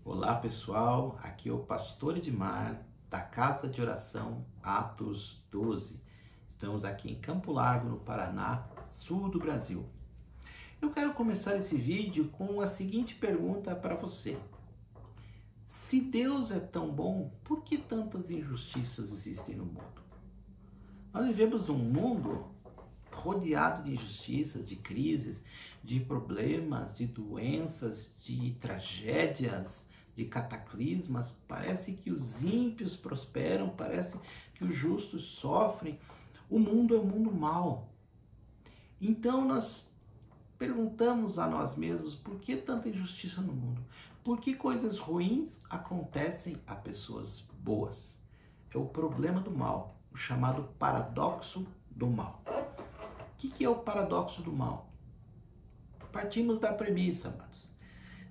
Olá pessoal, aqui é o Pastor Edmar da Casa de Oração Atos 12. Estamos aqui em Campo Largo, no Paraná, sul do Brasil. Eu quero começar esse vídeo com a seguinte pergunta para você. Se Deus é tão bom, por que tantas injustiças existem no mundo? Nós vivemos num mundo rodeado de injustiças, de crises, de problemas, de doenças, de tragédias, de cataclismas. Parece que os ímpios prosperam, parece que os justos sofrem. O mundo é um mundo mau. Então nós perguntamos a nós mesmos, por que tanta injustiça no mundo? Por que coisas ruins acontecem a pessoas boas? É o problema do mal, o chamado paradoxo do mal. O que é o paradoxo do mal? Partimos da premissa, amados.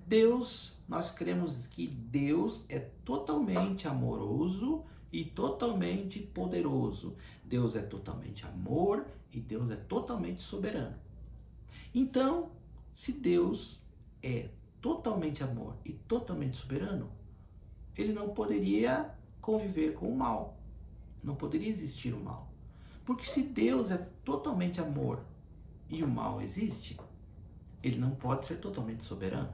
Deus, nós cremos que Deus é totalmente amoroso e totalmente poderoso. Deus é totalmente amor e Deus é totalmente soberano. Então, se Deus é totalmente amor e totalmente soberano, ele não poderia conviver com o mal. Não poderia existir o mal. Porque se Deus é totalmente amor e o mal existe, ele não pode ser totalmente soberano.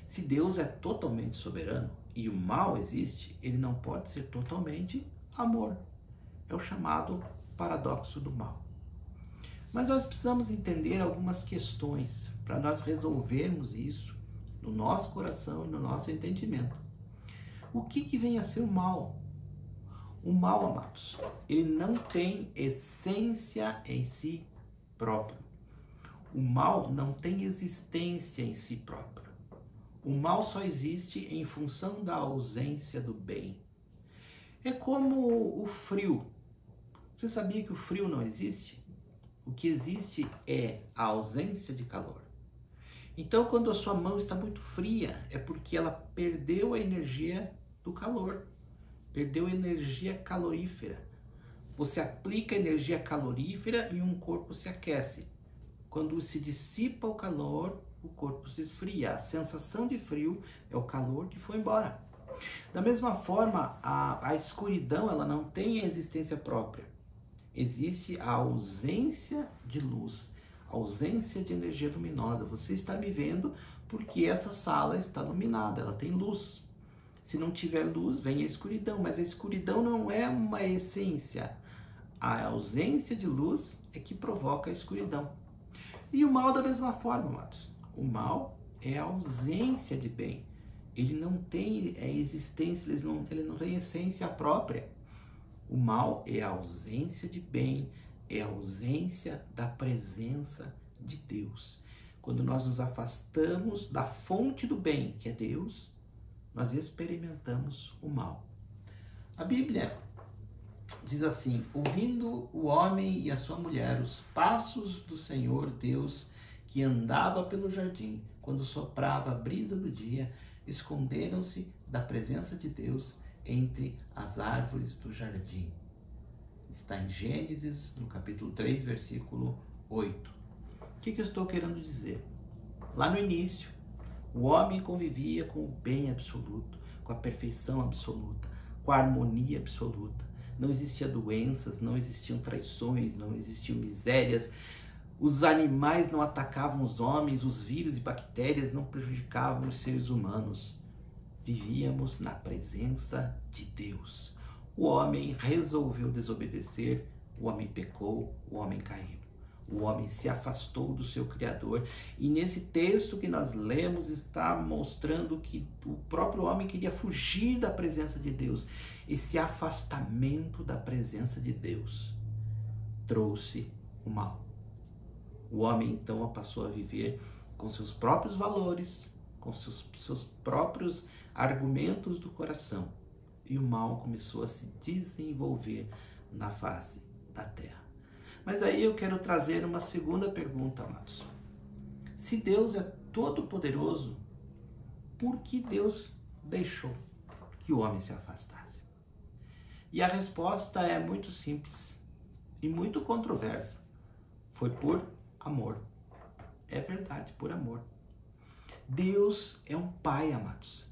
Se Deus é totalmente soberano e o mal existe, ele não pode ser totalmente amor. É o chamado paradoxo do mal. Mas nós precisamos entender algumas questões para nós resolvermos isso no nosso coração e no nosso entendimento. O que vem a ser o mal? O mal, amados, ele não tem essência em si próprio. O mal não tem existência em si próprio. O mal só existe em função da ausência do bem. É como o frio. Você sabia que o frio não existe? O que existe é a ausência de calor. Então, quando a sua mão está muito fria, é porque ela perdeu a energia do calor. Perdeu a energia calorífera. Você aplica energia calorífera e um corpo se aquece. Quando se dissipa o calor, o corpo se esfria. A sensação de frio é o calor que foi embora. Da mesma forma, a escuridão ela não tem existência própria. Existe a ausência de luz, a ausência de energia luminosa. Você está me vendo porque essa sala está iluminada, ela tem luz. Se não tiver luz, vem a escuridão, mas a escuridão não é uma essência. A ausência de luz é que provoca a escuridão. E o mal da mesma forma, amados. O mal é a ausência de bem. Ele não tem existência, ele não tem essência própria. O mal é a ausência de bem, é a ausência da presença de Deus. Quando nós nos afastamos da fonte do bem, que é Deus, nós experimentamos o mal. A Bíblia diz assim: ouvindo o homem e a sua mulher os passos do Senhor Deus, que andava pelo jardim, quando soprava a brisa do dia, esconderam-se da presença de Deus entre as árvores do jardim. Está em Gênesis, no capítulo 3, versículo 8. O que eu estou querendo dizer? Lá no início, o homem convivia com o bem absoluto, com a perfeição absoluta, com a harmonia absoluta. Não existiam doenças, não existiam traições, não existiam misérias. Os animais não atacavam os homens, os vírus e bactérias não prejudicavam os seres humanos. Vivíamos na presença de Deus. O homem resolveu desobedecer, o homem pecou, o homem caiu. O homem se afastou do seu Criador. E nesse texto que nós lemos está mostrando que o próprio homem queria fugir da presença de Deus. Esse afastamento da presença de Deus trouxe o mal. O homem então passou a viver com seus próprios valores, com seus próprios argumentos do coração. E o mal começou a se desenvolver na face da terra. Mas aí eu quero trazer uma segunda pergunta, amados. Se Deus é todo poderoso, por que Deus deixou que o homem se afastasse? E a resposta é muito simples e muito controversa. Foi por amor. É verdade, por amor. Deus é um pai, amados.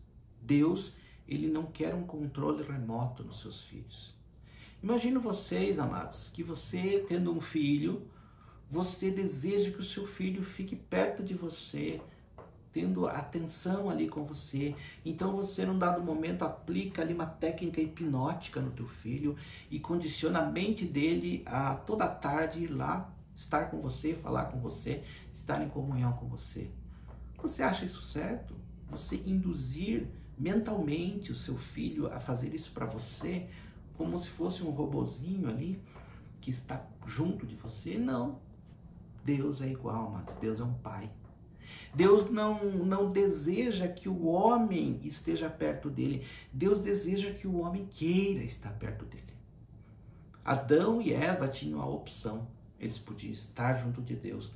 Deus, ele não quer um controle remoto nos seus filhos. Imagino vocês, amados, que você tendo um filho, você deseja que o seu filho fique perto de você, tendo atenção ali com você. Então você, num dado momento, aplica ali uma técnica hipnótica no teu filho e condiciona a mente dele a toda tarde ir lá, estar com você, falar com você, estar em comunhão com você. Você acha isso certo? Você induzir mentalmente o seu filho a fazer isso para você, como se fosse um robozinho ali que está junto de você? Não. Deus é igual, mas Deus é um pai. Deus não deseja que o homem esteja perto dele. Deus deseja que o homem queira estar perto dele. Adão e Eva tinham a opção. Eles podiam estar junto de Deus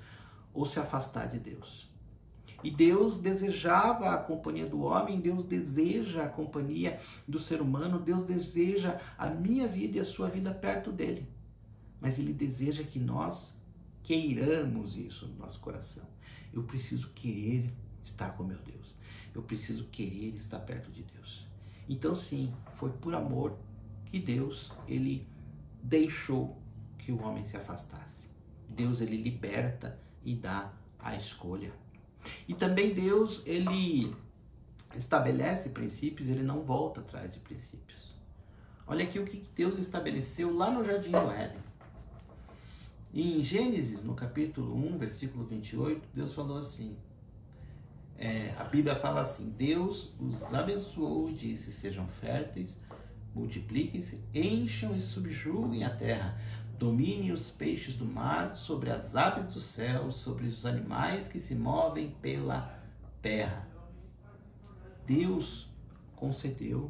ou se afastar de Deus. E Deus desejava a companhia do homem, Deus deseja a companhia do ser humano, Deus deseja a minha vida e a sua vida perto dele. Mas Ele deseja que nós queiramos isso no nosso coração. Eu preciso querer estar com meu Deus. Eu preciso querer estar perto de Deus. Então sim, foi por amor que Deus, ele deixou que o homem se afastasse. Deus, ele liberta e dá a escolha. E também Deus, ele estabelece princípios, ele não volta atrás de princípios. Olha aqui o que Deus estabeleceu lá no Jardim do Éden. Em Gênesis, no capítulo 1, versículo 28, Deus falou assim, a Bíblia fala assim: Deus os abençoou e disse: sejam férteis, multipliquem-se, encham e subjuguem a terra, dominem os peixes do mar, sobre as aves do céu, sobre os animais que se movem pela terra. Deus concedeu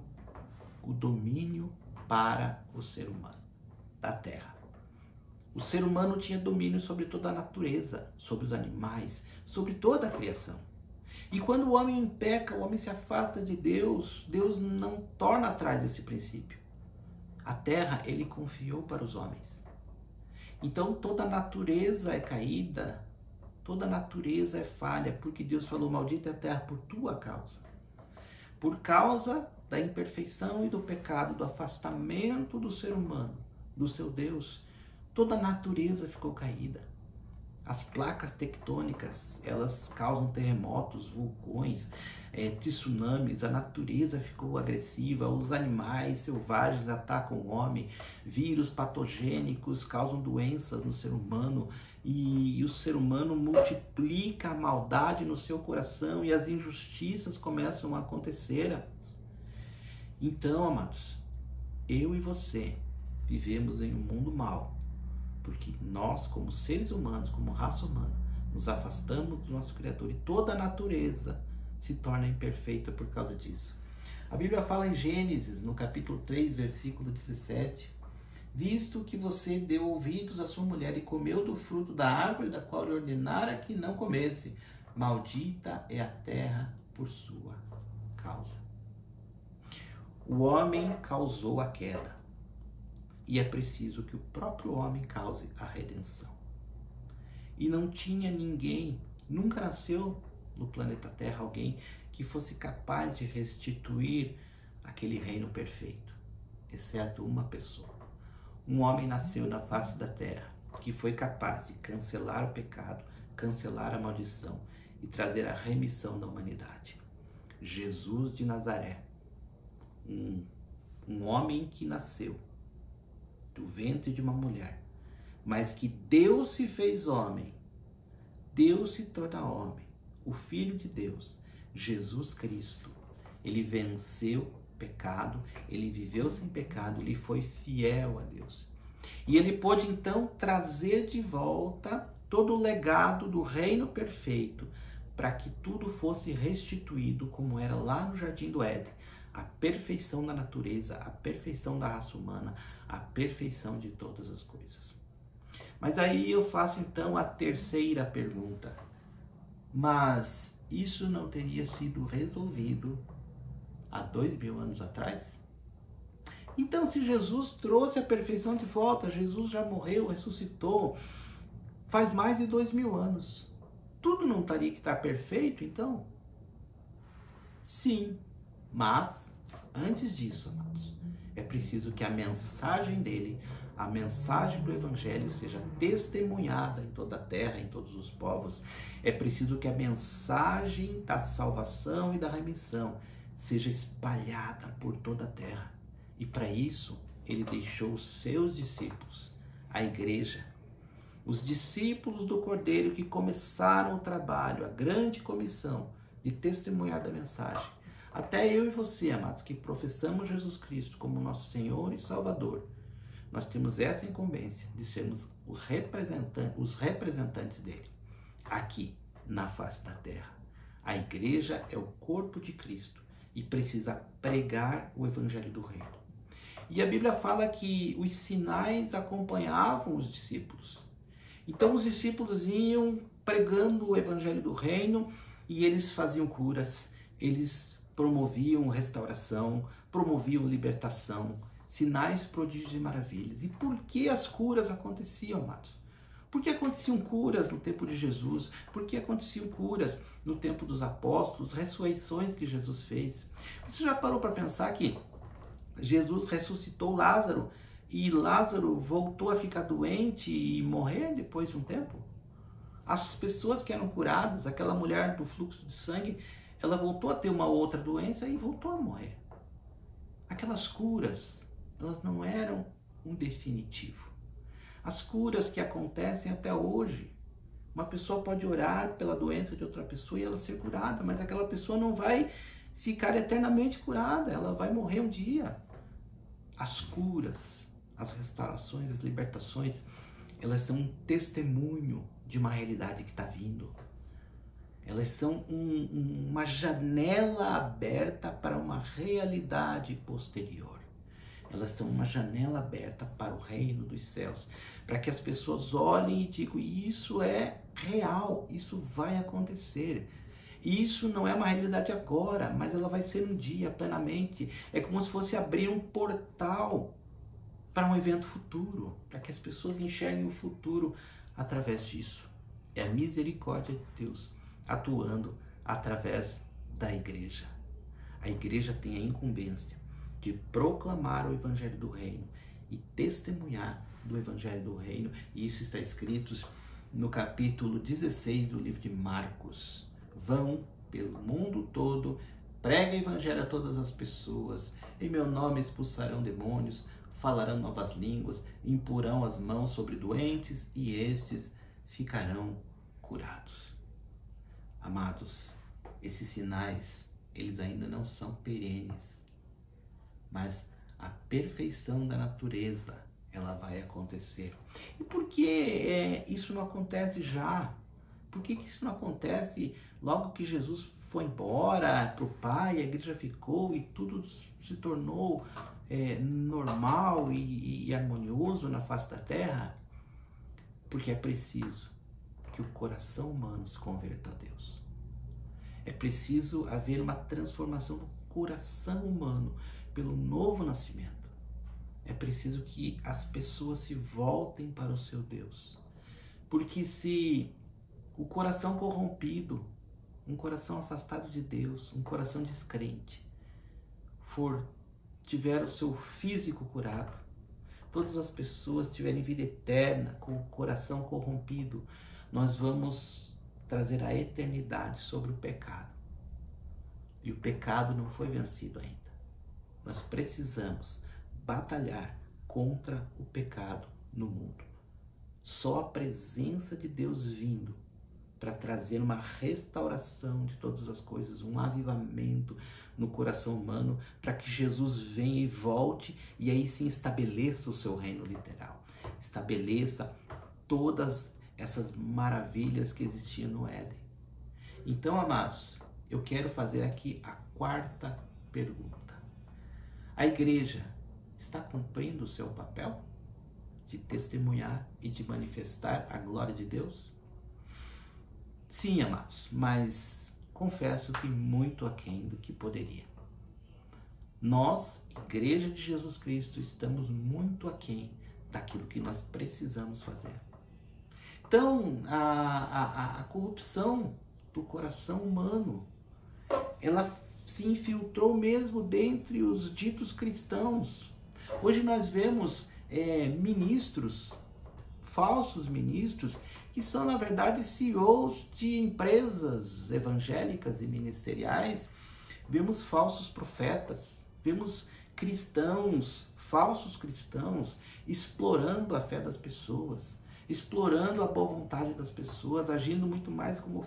o domínio para o ser humano da terra. O ser humano tinha domínio sobre toda a natureza, sobre os animais, sobre toda a criação. E quando o homem peca, o homem se afasta de Deus, Deus não torna atrás desse princípio. A terra ele confiou para os homens. Então toda a natureza é caída, toda a natureza é falha, porque Deus falou: maldita é a terra por tua causa. Por causa da imperfeição e do pecado, do afastamento do ser humano, do seu Deus, toda a natureza ficou caída. As placas tectônicas, elas causam terremotos, vulcões, tsunamis, a natureza ficou agressiva, os animais selvagens atacam o homem, vírus patogênicos causam doenças no ser humano, e o ser humano multiplica a maldade no seu coração e as injustiças começam a acontecer. Então, amados, eu e você vivemos em um mundo mau, porque nós, como seres humanos, como raça humana, nos afastamos do nosso Criador e toda a natureza se torna imperfeita por causa disso. A Bíblia fala em Gênesis, no capítulo 3, versículo 17, visto que você deu ouvidos à sua mulher e comeu do fruto da árvore da qual lhe ordenara que não comesse, maldita é a terra por sua causa. O homem causou a queda. E é preciso que o próprio homem cause a redenção. E não tinha ninguém, nunca nasceu no planeta Terra alguém que fosse capaz de restituir aquele reino perfeito, exceto uma pessoa. Um homem nasceu na face da terra que foi capaz de cancelar o pecado, cancelar a maldição e trazer a remissão da humanidade. Jesus de Nazaré, um homem que nasceu do ventre de uma mulher, mas que Deus se fez homem, Deus se torna homem, o Filho de Deus, Jesus Cristo. Ele venceu o pecado, ele viveu sem pecado, ele foi fiel a Deus. E ele pôde então trazer de volta todo o legado do reino perfeito, para que tudo fosse restituído como era lá no Jardim do Éden. A perfeição da natureza, a perfeição da raça humana, a perfeição de todas as coisas. Mas aí eu faço então a terceira pergunta. Mas isso não teria sido resolvido há 2000 anos atrás? Então, se Jesus trouxe a perfeição de volta, Jesus já morreu, ressuscitou, faz mais de 2000 anos. Tudo não teria que estar perfeito, então? Sim. Mas, antes disso, amados, é preciso que a mensagem dele, a mensagem do Evangelho seja testemunhada em toda a terra, em todos os povos. É preciso que a mensagem da salvação e da remissão seja espalhada por toda a terra. E para isso, ele deixou os seus discípulos, a igreja, os discípulos do Cordeiro que começaram o trabalho, a grande comissão de testemunhar da mensagem. Até eu e você, amados, que professamos Jesus Cristo como nosso Senhor e Salvador, nós temos essa incumbência de sermos os representantes dele, aqui na face da terra. A igreja é o corpo de Cristo e precisa pregar o Evangelho do Reino. E a Bíblia fala que os sinais acompanhavam os discípulos. Então os discípulos iam pregando o Evangelho do Reino e eles faziam curas, eles promoviam restauração, promoviam libertação, sinais, prodígios e maravilhas. E por que as curas aconteciam, amados? Por que aconteciam curas no tempo de Jesus? Por que aconteciam curas no tempo dos apóstolos, ressurreições que Jesus fez? Você já parou para pensar que Jesus ressuscitou Lázaro e Lázaro voltou a ficar doente e morrer depois de um tempo? As pessoas que eram curadas, aquela mulher do fluxo de sangue, ela voltou a ter uma outra doença e voltou a morrer. Aquelas curas, elas não eram um definitivo. As curas que acontecem até hoje, uma pessoa pode orar pela doença de outra pessoa e ela ser curada, mas aquela pessoa não vai ficar eternamente curada, ela vai morrer um dia. As curas, as restaurações, as libertações, elas são um testemunho de uma realidade que está vindo. Elas são uma janela aberta para uma realidade posterior. Elas são uma janela aberta para o reino dos céus, para que as pessoas olhem e digam, isso é real, isso vai acontecer. Isso não é uma realidade agora, mas ela vai ser um dia plenamente. É como se fosse abrir um portal para um evento futuro, para que as pessoas enxerguem o futuro através disso. É a misericórdia de Deus atuando através da igreja. A igreja tem a incumbência de proclamar o Evangelho do Reino e testemunhar do Evangelho do Reino. E isso está escrito no capítulo 16 do livro de Marcos. Vão pelo mundo todo, preguem o Evangelho a todas as pessoas, em meu nome expulsarão demônios, falarão novas línguas, imporão as mãos sobre doentes e estes ficarão curados. Amados, esses sinais, eles ainda não são perenes, mas a perfeição da natureza, ela vai acontecer. E por que isso não acontece já? Por que isso não acontece logo que Jesus foi embora para o Pai, a igreja ficou e tudo se tornou normal e harmonioso na face da terra? Porque é preciso que o coração humano se converta a Deus. É preciso haver uma transformação do coração humano pelo novo nascimento. É preciso que as pessoas se voltem para o seu Deus. Porque se o coração corrompido, um coração afastado de Deus, um coração descrente, tiver o seu físico curado, todas as pessoas tiverem vida eterna com o coração corrompido, nós vamos trazer a eternidade sobre o pecado. E o pecado não foi vencido ainda. Nós precisamos batalhar contra o pecado no mundo. Só a presença de Deus vindo para trazer uma restauração de todas as coisas, um avivamento no coração humano, para que Jesus venha e volte e aí sim estabeleça o seu reino literal. Estabeleça todas essas maravilhas que existiam no Éden. Então, amados, eu quero fazer aqui a quarta pergunta. A igreja está cumprindo o seu papel de testemunhar e de manifestar a glória de Deus? Sim, amados, mas confesso que muito aquém do que poderia. Nós, Igreja de Jesus Cristo, estamos muito aquém daquilo que nós precisamos fazer. Então, a corrupção do coração humano, ela se infiltrou mesmo dentre os ditos cristãos. Hoje nós vemos ministros, falsos ministros, que são na verdade CEOs de empresas evangélicas e ministeriais. Vemos falsos profetas, vemos cristãos, falsos cristãos, explorando a fé das pessoas, explorando a boa vontade das pessoas, agindo muito mais como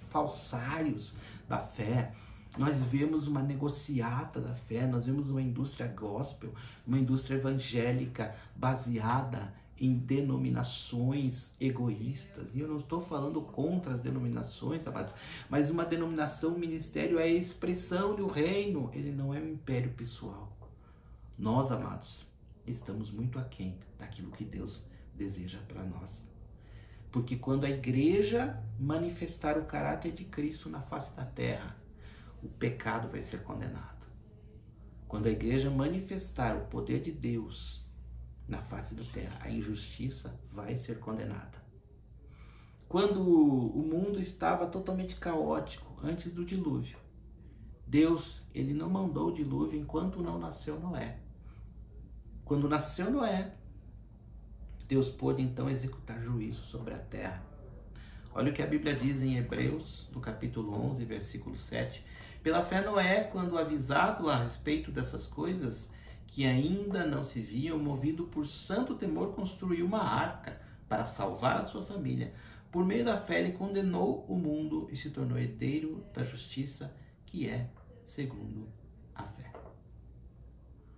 falsários da fé. Nós vemos uma negociata da fé, nós vemos uma indústria gospel, uma indústria evangélica baseada em denominações egoístas. E eu não estou falando contra as denominações, amados, mas uma denominação, um ministério é a expressão do reino, ele não é um império pessoal. Nós, amados, estamos muito aquém daquilo que Deus deseja para nós. Porque quando a igreja manifestar o caráter de Cristo na face da terra, o pecado vai ser condenado. Quando a igreja manifestar o poder de Deus na face da terra, a injustiça vai ser condenada. Quando o mundo estava totalmente caótico antes do dilúvio, Deus, ele não mandou o dilúvio enquanto não nasceu Noé. Quando nasceu Noé, Deus pôde então executar juízo sobre a terra. Olha o que a Bíblia diz em Hebreus, no capítulo 11, versículo 7. Pela fé Noé, quando avisado a respeito dessas coisas que ainda não se viam, movido por santo temor, construiu uma arca para salvar a sua família. Por meio da fé, ele condenou o mundo e se tornou herdeiro da justiça, que é segundo a fé.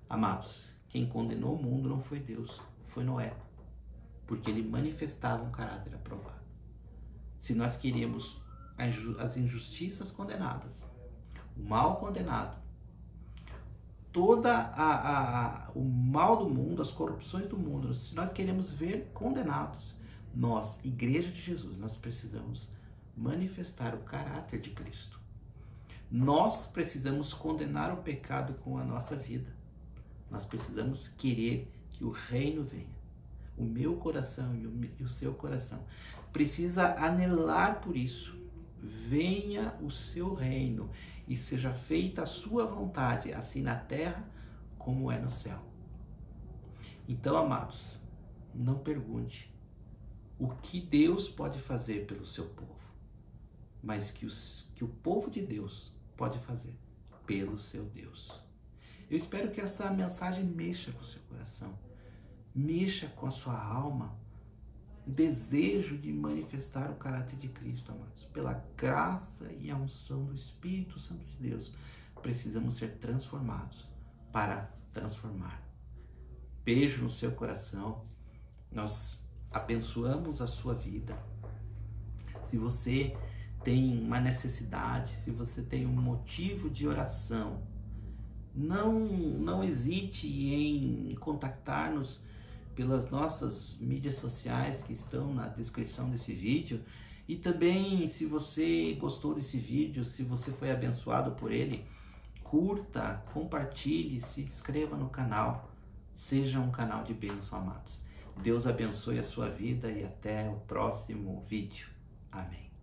Amados, quem condenou o mundo não foi Deus, foi Noé, porque ele manifestava um caráter aprovado. Se nós queremos as injustiças condenadas, o mal condenado, o mal do mundo, as corrupções do mundo, se nós queremos ver condenados, nós, Igreja de Jesus, nós precisamos manifestar o caráter de Cristo. Nós precisamos condenar o pecado com a nossa vida. Nós precisamos querer que o reino venha. O meu coração e o seu coração precisa anelar por isso. Venha o seu reino e seja feita a sua vontade, assim na terra como é no céu. Então, amados, não pergunte o que Deus pode fazer pelo seu povo, mas que o povo de Deus pode fazer pelo seu Deus. Eu espero que essa mensagem mexa com o seu coração, mexa com a sua alma, o desejo de manifestar o caráter de Cristo, amados. Pela graça e a unção do Espírito Santo de Deus, precisamos ser transformados para transformar. Beijo no seu coração. Nós abençoamos a sua vida. Se você tem uma necessidade, se você tem um motivo de oração, não hesite em contactar-nos pelas nossas mídias sociais que estão na descrição desse vídeo. E também, se você gostou desse vídeo, se você foi abençoado por ele, curta, compartilhe, se inscreva no canal. Seja um canal de bênção, amados. Deus abençoe a sua vida e até o próximo vídeo. Amém.